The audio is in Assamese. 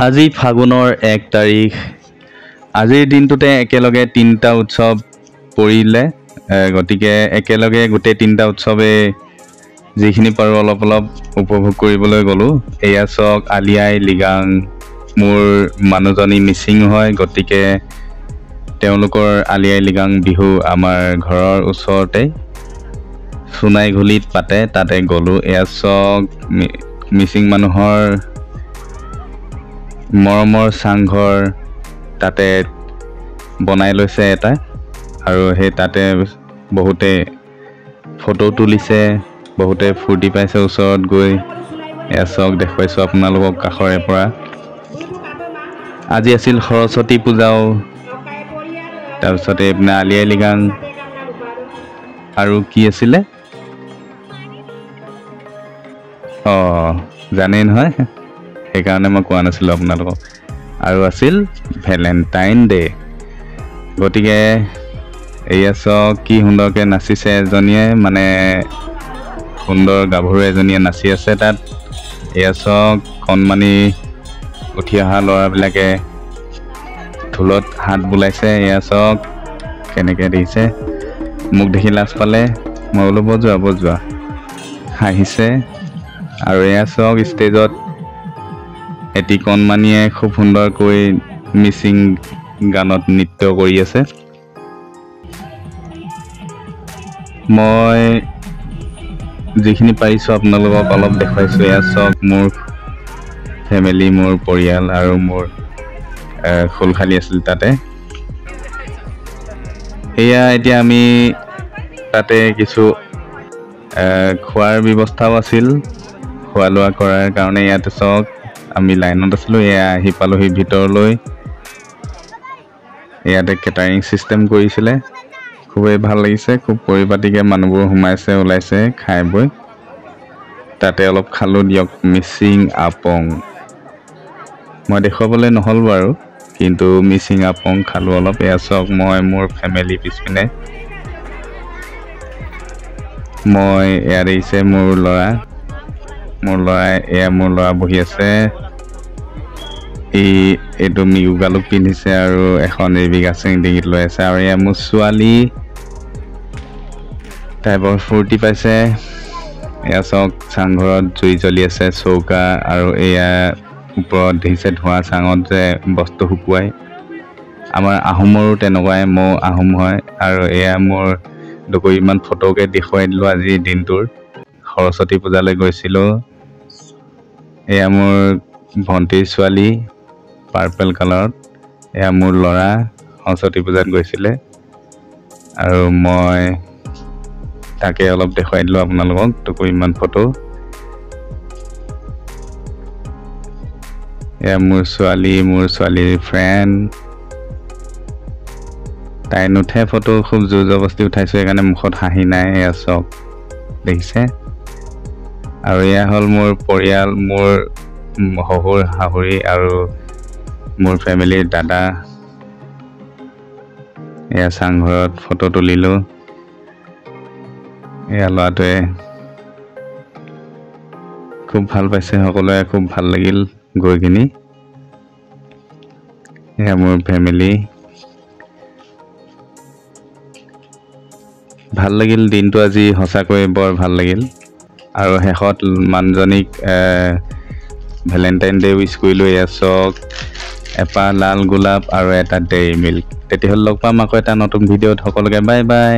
আজি ফাগুনৰ 1 তাৰিখ। আজিৰ দিনটোতে একেলগে 3টা উৎসৱ পৰিলে, গতিকে একেলগে গোটেই 3টা উৎসৱে যিখিনি পাৰো অলপ উপভোগ কৰিবলৈ গ'লো। এয়া চাওক আলি আই লৃগাং। মোৰ মানুহজনী মিচিং হয়, গতিকে তেওঁলোকৰ আলি আই লৃগাং বিহু আমাৰ ঘৰৰ ওচৰতে সোণাইঘুলিত পাতে, তাতে গ'লো। এয়া চাওক মিচিং মানুহৰ মৰমৰ চাংঘৰ তাতে বনাই লৈছে এটা, আৰু সেই তাতে বহুতে ফটো তুলিছে, বহুতে ফূৰ্তি পাইছে ওচৰত গৈ। এয়া চাওক দেখুৱাইছোঁ আপোনালোকক কাষৰে পৰা। আজি আছিল সৰস্বতী পূজাও, তাৰপিছতে এইপিনে আলি আই লৃগাং, আৰু কি আছিলে জানেই নহয়, সেইকাৰণে মই কোৱা নাছিলোঁ আপোনালোকক। আৰু আছিল ভেলেণ্টাইন ডে'। গতিকে এয়া চাওক কি সুন্দৰকৈ নাচিছে এজনীয়ে, মানে সুন্দৰ গাভৰু এজনীয়ে নাচি আছে তাত। এয়া চাওক কণমানি উঠি অহা ল'ৰাবিলাকে ঢোলত হাত বোলাইছে। এয়া চাওক কেনেকৈ দিছে, মোক দেখি লাজ পালে, মই বোলো বজোৱা হাঁহিছে। আৰু এয়া চাওক ষ্টেজত এটি কণমানিয়ে খুব সুন্দৰকৈ মিচিং গানত নৃত্য কৰি আছে। মই যিখিনি পাৰিছোঁ আপোনালোকক অলপ দেখুৱাইছোঁ। এয়া চাওক মোৰ ফেমিলি, মোৰ পৰিয়াল, আৰু মোৰ খোলখালি আছিল তাতে। এয়া এতিয়া আমি তাতে কিছু খোৱাৰ ব্যৱস্থাও আছিল, খোৱা লোৱা কৰাৰ কাৰণে। ইয়াতে চাওক আমি লাইনত আছিলোঁ, এয়া আহি পালোহি ভিতৰলৈ। ইয়াতে কেটাৰিং চিষ্টেম কৰিছিলে, খুবেই ভাল লাগিছে। খুব পৰিপাটিকৈ মানুহবোৰ সোমাইছে ওলাইছে খাই বৈ। তাতে অলপ খালোঁ দিয়ক মিচিং আপং। মই দেখুৱাবলৈ নহ'ল বাৰু, কিন্তু মিচিং আপং খালোঁ অলপ। এয়া চাওক মই মোৰ ফেমিলি পিছপিনে, মই এয়া দেখিছে মোৰ ল'ৰাই মোৰ ল'ৰা বহি আছে। এইটো মিগু গালুক পিন্ধিছে আৰু এখন ৰেবি গাছেং ডিঙিত লৈ আছে। আৰু এয়া মোৰ ছোৱালী, তাই বৰ ফূৰ্তি পাইছে। এয়া চাওক চাংঘৰত জুই জ্বলি আছে, চৌকা, আৰু এয়া ওপৰত দেখিছে ধোঁৱা চাঙত যে বস্তু শুকুৱাই। আমাৰ আহোমৰো তেনেকুৱাই, ময়ো আহোম হয়। আৰু এয়া মোৰ দুকপিমান ফটোকে দেখুৱাই দিলোঁ আজিৰ দিনটোৰ। সৰস্বতী পূজালৈ গৈছিলোঁ। এয়া মোৰ ভণ্টিৰ ছোৱালী পাৰ্পল কালাৰত, এয়া মোৰ ল'ৰা সৰস্বতী পূজাত গৈছিলে, আৰু মই তাকে অলপ দেখুৱাই দিলোঁ আপোনালোকক দুকপিমান ফটো। এয়া মোৰ ছোৱালীৰ ফ্ৰেণ্ড, তাই নুঠে ফটো, খুব জোৰ জবস্তি উঠাইছোঁ, সেইকাৰণে মুখত হাঁহি নাই। এয়া চাওক দেখিছে। আৰু এয়া হ'ল মোৰ পৰিয়াল, মোৰ শহুৰ শাহুৰী আৰু মোৰ ফেমিলিৰ দাদা। এয়া চাংঘৰত ফটো তুলিলোঁ। এয়া ল'ৰাটোৱে খুব ভাল পাইছে, সকলোৱে খুব ভাল লাগিল গৈ কিনি। এয়া মোৰ ফেমিলি, ভাল লাগিল দিনটো আজি, সঁচাকৈ বৰ ভাল লাগিল। আৰু শেষত মানুহজনীক ভেলেণ্টাইন ডে' উইচ কৰিলোঁ। এয়া চাওক এপাহ লাল গোলাপ আৰু এটা ডেইৰী মিল্ক। তেতিয়াহ'লে লগ পাম আকৌ এটা নতুন ভিডিঅ'ত। সকলোকে বাই বাই।